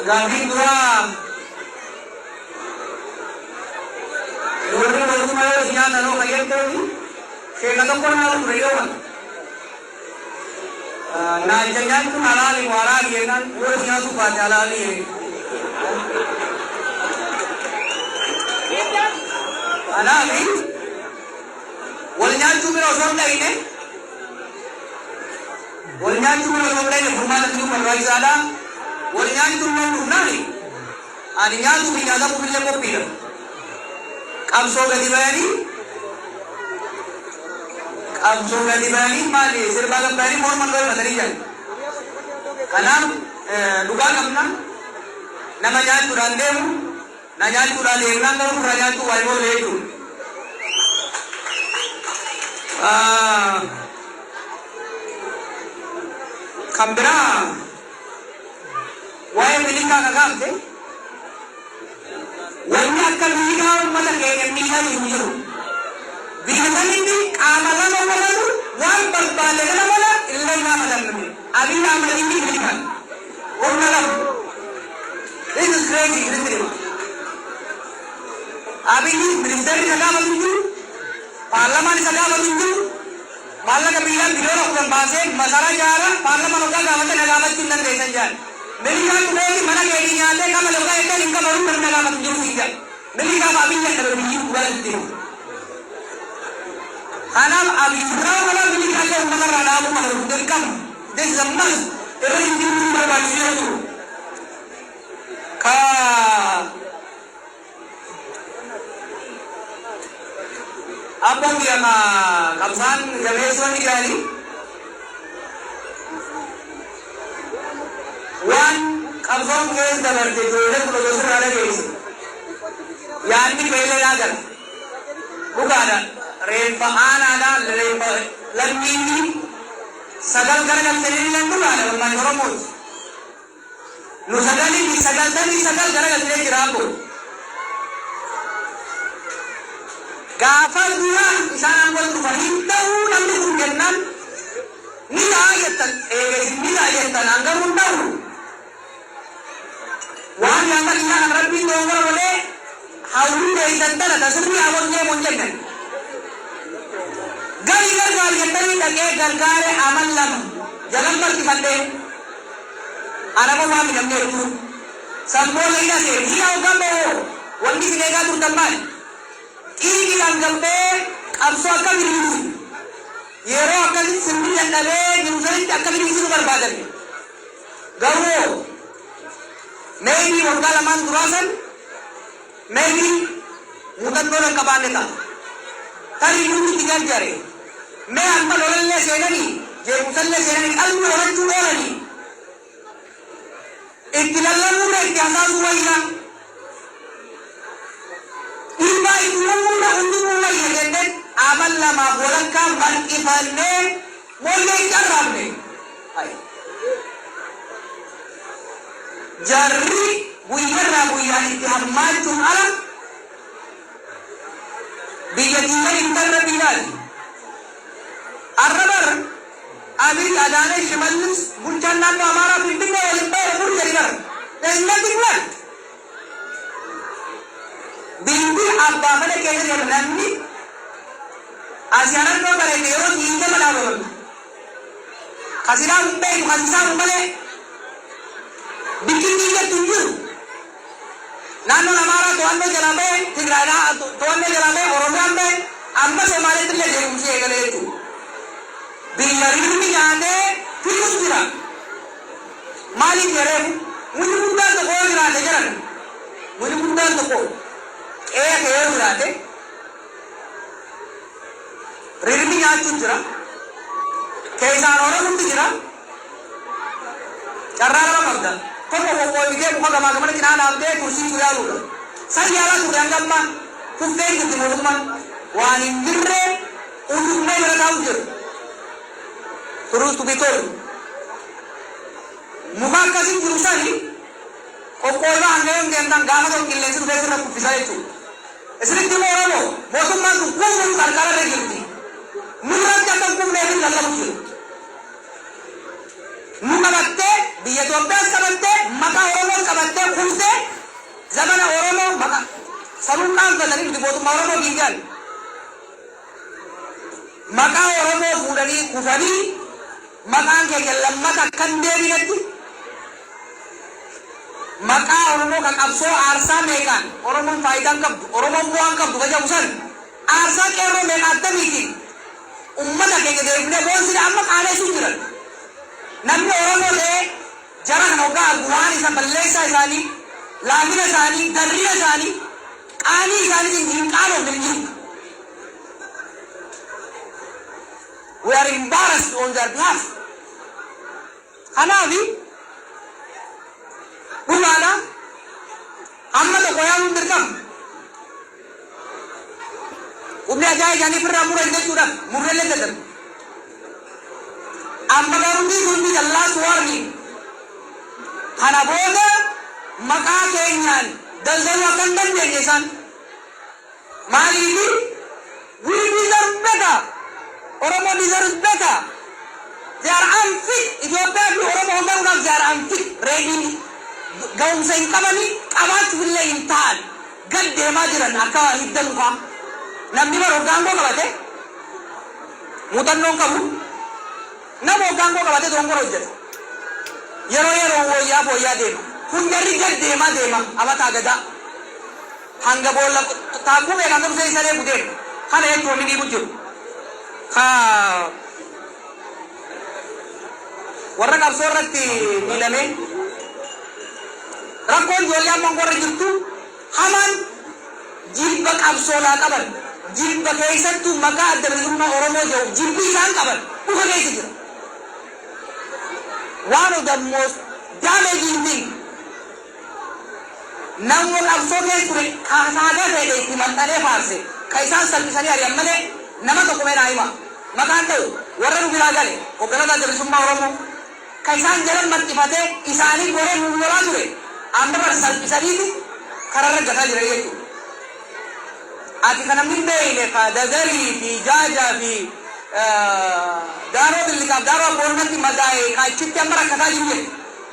Gaafii duraa warri mootummaa yoo nyaata noo fayyadamuu sheeka tokko nama ture yoo ta'u naajjanyaan kun halaali waraali jennaan warri nyaatu baate halaali anaafi wal nyaachuu bira osoo hin dhayne furmaata jiru barbaachisaadha. Wal nyaachuu hin dhufnaani ani nyaatu fi nyaata qophiillee qophiidha. Qabsoo gadi bayanii maali sirbaa gabbaanii morman galmatanii jiran. Kanaaf dhugaa qabna nama nyaachuudhaan deemu na nyaachuudhaan deemnaan garuu irraa nyaachuu waa immoo jechuudha. Kan biraa waa'ee milikaa kakaafte wanni akka milikaa uummata keenya miidhaa jiru. Biyya sanitti qaama lama walatu waan barbaade kana mala illee nama dambe. Abiy Ahmed inni milikaan humna lama. This is crazy. Abiy ministeerri sagaafatu jiru, paarlamaan sagaafatu jiru. Maallaqa biyyaan biliyoona 10 baasee masaraa ijaara paarlamaan waggaa gaafate nagaafachuu hin dandeessan jedhan. Milikaan kuneeti mana keetii nyaatee kama lafaa eegee hin qabaruun kan nagaafatu jiru hin jedhan. Milikaaf abiyya dhabe biyyi dhugaa itti himu. Kanaaf abiyyaa wala milikaalee uummatarraa dhaabuu mala dirqama. This is a must. Irra hin jiru barbaachisee jiru. Apa yang kamsan jameson ni kali? One kamsan kes dabar de jode ko dosar ada kes. Yan ni pehले ना कर. बुकारा रेपा आना ना रेपा लड़की सगल कर करते नहीं लंडू ना मन करो मोज. नु सगल कर करते किराको. Gafal dua isaan angkol tu fahimtahu nanti kurgenan ni ayatan anggar untahu wan yang tak ina ngarapin dongor boleh haulu dari santan ada sendiri awalnya monjengan gali yantari dake gargare amal lam jalan berkibande anak orang minamnya itu sambol lagi nasi dia ugambo wandi sinega tu tamban ini bilang gambe abso akka biriru yero akka simbi jandabe nyusari akka biriru barbadan gawo maybe wangala man durasan maybe mutan dolan kabane ta tari nungi tinggal jare me amma lolalle senani je musalle senani almu lolan chulani ittilallu re ihtiyasa suwaina Iba itu mula untuk mulai hendak amal lama bolang kam berkifanne boleh jarabne. Jari buiya itiham tum alam bijadinya internet bilal. Arabar abil adane shimalus buncan nama amara pintingnya oleh pur jadikan. Dan tinggal. Bimbi abba mana kaya dia nanti asiaran kau kalau dia orang tinggal mana orang kasihlah umbe bikin dia tunjuk nano namara tuan be jalabe tigrana tuan be jalabe orang rambe amma semale tu le jadi musuh egale itu biar ini jande terus kira malik kere muni muda tu kau kira lejaran muni muda tu kau kaya berarti, rirmi nyacu jera, kaisa orang pun jera, cara apa kerja, kau mau bikin muka gambar kita ada kursi sudah lu, saya lah sudah anggap mah, kumpul gitu teman-teman, wani jere, untuk main beratahu jer, terus tu betul, muka kasih jurusan ni, kau lah angin tentang gambar atau kilen itu biasa nak bisa itu. Esrik di mana lo? Bosum masuk, bosum karkara lagi. Murah jatuh pun lagi dalam tu. Mukabatte biyya Itoophiyaas qabatte maqaa Oromoo qabatte kulte zamana Oromoo maqaa sanuun qaanfatanii nuti mootummaa Oromoo diigaan maqaa Oromoo fuudhanii kufanii maqaan keenya lammata kan deebinetti maqaa Oromoo kan qabsoo aarsaa meeqaan Oromoon faayidaan qabdu Oromoon bu'aan qabdu kajabu san aarsaa qeerroo meeqaattamiitiin ummata keenya deebinee boonsine amma qaaneessuun jiran namni Oromoo ta'ee jara kan hoggaa bu'aan isa balleessaa isaanii laafina isaanii darrina isaanii qaanii isaanii hin qaanoofne hin jiru. We are embarrassed on their behalf. Kanaafi dhugaadha amma tokko yaaduun dirqama. Humni ajaa'ibanii firraa muran jechuudhaaf murreellee dadhabu. Amma garuu hundi jallaa suwaarni kana booda maqaa keenyaan daldaluu akka hin dandeenye isaan maaliifi we deserve better. Oromo deserves better. They are unfit. Ethiopia fi Oromo hundaa'uudhaaf they are unfit. Ready ga'umsa hin qabani qabaachuufillee hin ta'an gad deemaa jiran akka hidda lufaa. Namni bara hoggaangoo qabate muuxannoon qabu nama hoggaangoo qabate dongora hojjeta. Yeroo wayyaa deema. Kun jarri gad deema abataa gadaa. Hanga boolla taakuu beekan qabsee isa deemu deema. Kana jechuun inni dhiibu jiru. Warra qabsoo irratti miidhame rakkoon ijoollee amma warra jirtu hamaan jilba qabsoodhaa qaban jilba keessattuu maqaa adda bilisummaa Oromoo jedhu jilbi isaan qaban dhufa keessa jira. One of the most damaging thing namni qabsoo keessa ture kaasaagaa ta'e itti maxxanee faarse ka isaan salphisanii ari'an malee nama tokko meedhaa hima. Maqaan ta'u warra nu biraa gale hoogganaa adda bilisummaa Oromoo ka isaan jalan maxxifatee isaanii goree nu lolaa ture amma bara salphisaniiti kararra gataa jira jechuudha. Ati kana min beeyne ka Dagarii fi Jaajaa fi Daaroo Billiqaaf Daaroo Abboonumatti madaa'e ka achitti amma rakkataa jiru jedhe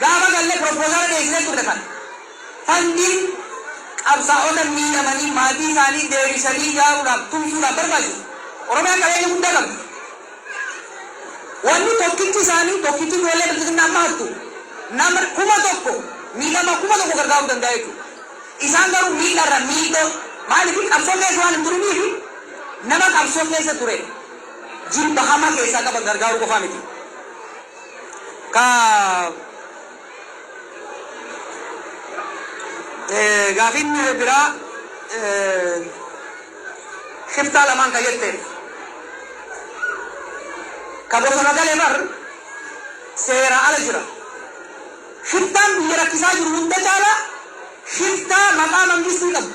gaafa gallee propoozaala dhiyeessinee turre kan fandiin qabsaa'ota miidhamanii maatii isaanii deebisanii ijaaruudhaaf tumsuudhaaf barbaachisu. Oromiyaan qabeenya guddaa qabdi. Wanni tokkichi isaanii tokkichi ijoollee bilisummaa amma hattu nama kuma tokko miidhama kuma tokko gargaaruu danda'a jechuudha. Isaan garuu miidharra miidhoo maaliif qabsoo keessa waan hin turiniif nama qabsoo keessa ture jilba hamaa keessaa qaban gargaaruu qofaa miti. Gaafin biraa shiftaa lamaan ka jetteef ka bosona galee bar seera ala jira. Shiftaan biyya rakkisaa jiru hunda caala shiftaa maqaa mangistii qabu.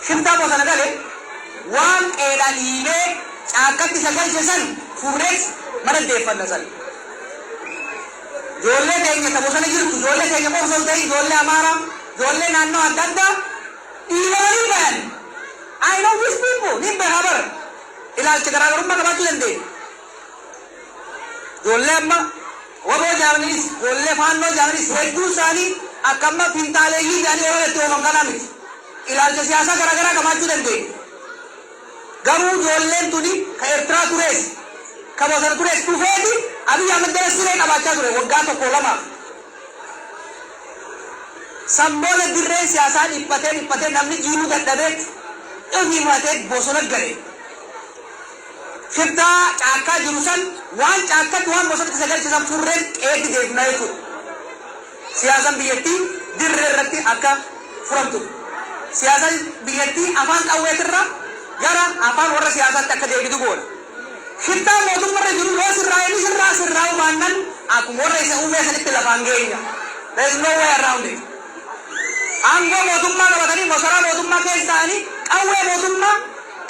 Shiftaa bosona galee waan qeedhaan hiimee caakkatti isa galche san fuudhees mana deeffanna san. Ijoollee keenya ta bosona jirtu ijoollee keenya qoosoo ta'e ijoollee Amaaraa ijoollee naannoo adda addaa dhiibanii bayan. I know these people ni behabar ilaalcha garaagarummaa qabaachuu dandeenya. Ijoollee amma waboo jaamanis ijoollee faannoo jaamanis hedduun isaanii akka amma fintaaleeyyii isaanii yeroo itti ooman kanaa miti. Ilaalcha siyaasaa garaagaraa qabaachuu dandeenya. Garuu ijoolleen tuni ka Eertiraa turees ka bosona turees dhufeeti Abiy Ahmed siree qabaachaa ture waggaa tokko lamaaf. Samboona dirree siyaasaa dhiphatee namni jiiruu dadhabee dhiifatee bosona gale. Shiftaa caakkaa jiru san waan caakkatti waan bosonatti isa galchisan furreen qeetti deebinaa jechuudha. Siyaasaan biyyattii dirree irratti akka furamtu. Siyaasaan biyyattii afaan qawweetirra gara afaan warra siyaasaatti akka deebitu goona. Shiftaa mootummaarra jiru yoo sirraa baannan akkuma warra isa uumee sanitti lafaan geenya. There is no way around it. Aangoo mootummaa qabatanii masaraa mootummaa keessa ta'anii qawwee mootummaa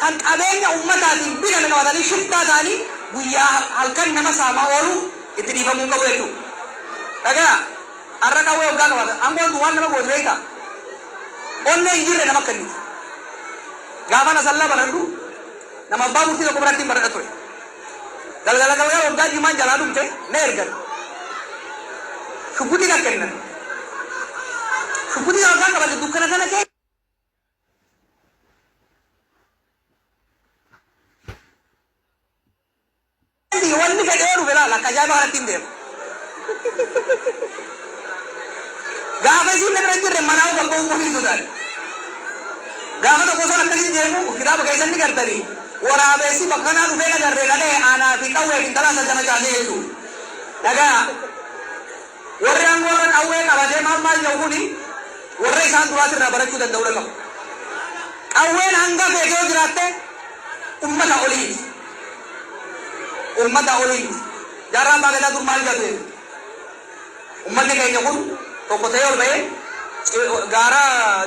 kan qabeenya ummataatiin bitame qabatanii shiftaa ta'anii guyyaa halkan nama saamaa oolu itti dhiifamuu qabu jechuudha. Dhagaa har'a qawwee waggaa qabata aangoon waan nama gootu beekaa. Onnee hin jirre nama akkamiiti. Gaafa na sallaa baradhu nama abbaa murtii tokko biratti hin baradha ture. galgala waggaa diimaan jalaa dhumte na ergan shubbutii kan kennan shubbutii waggaa qabate dukkana kana kee wanni fedhee dhufe laala akka ajaa'iba kanatti hin deemu gaafa isiin na bira hin jirre manaa kan ba'uu qofi sodaadha gaafa tokko osoo akkasii deemu kitaaba keessatti gartanii waraabessi bakka naa dhufee agarree dhalee aanaa fi qawwee intala saddana caasee jechuudha. Dhagaa warri aangoorra qawwee qabatee maal jedhu kuni warra isaan duraatirraa barachuu danda'uu qabu. Qawween hanga feetee jiraatte ummata oliiti. Ummata oliiti. Jaarraan baagadaa dur maal jedhu ummanni keenya kun tokko ta'ee ol ba'ee gaara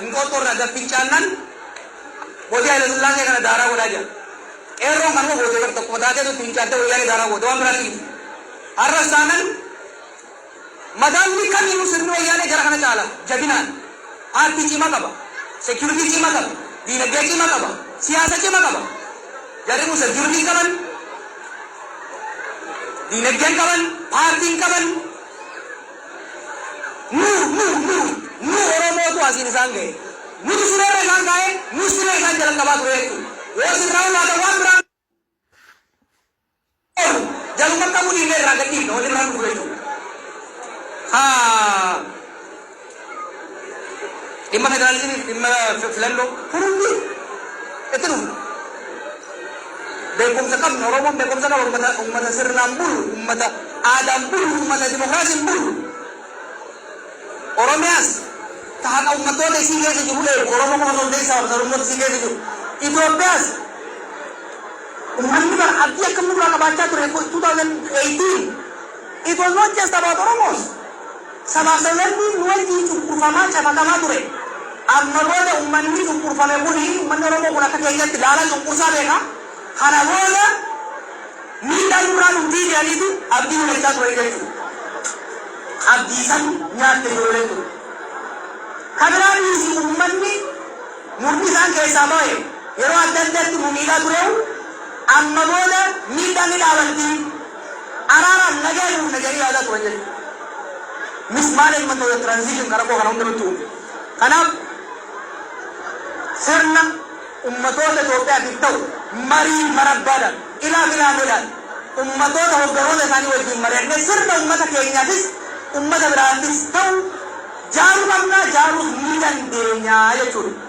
Inxooxxoorraa daffichaannan mootii Haayile Sillaasee kana daaraa godhaa jira. Erroon kan mau bodoh kertas kota itu tingkat itu yang darah bodoh berarti harus sana madal ini kan yang sering yang gerakan cala jadinan arti cima apa security cima apa di negara cima apa siasa cima apa jadi mu security kawan di negara kawan party kawan nu orang mau tu asin sangge nu tu sudah sangge nu sudah kan jalan kabar itu Wasi raul ada wandra. Jalan kamu di daerah rakyat ini, oleh orang tua itu. Imam federal ini, imam filando, kurungi. Itu dulu. Bekom sekam, orang bekom sekam, umat sirnambul, umat adambul, umat demokrasi bul. Orang bias, tahan umat itu desi desi jumlah, orang mau desa, orang mau desi desi jumlah. Itopias umman artinya kamu pernah baca tuh 2018 it was not just about Oromos sama sebenarnya luar di cukup fama sama tuh amma bola umman ini cukup fama buli umman Oromo guna kaya tidak cukup sahaja karena bola minta luran undi jadi itu abdi mereka tuh itu abdi san nyata itu karena ini umman ini murni san kayak sama yeroo adda addaatti miidhaa tureewu amma booda miidhaan ni dhaabanti araaraan nagaadhuuf naganii yaadaa turan jedhe mismanagement of the transition kana koo kana hunda nutti uume kanaaf sirna ummatoota Itoophiyaatiif ta'u marii marabbaadhaan ilaameedhaan ummatoota hogganoota isaanii wajjin mari'annee sirna ummata keenyaafis ummata biraattis ta'u jaaruu qabnaa jaaruus ni dandeenyaa jechuudha.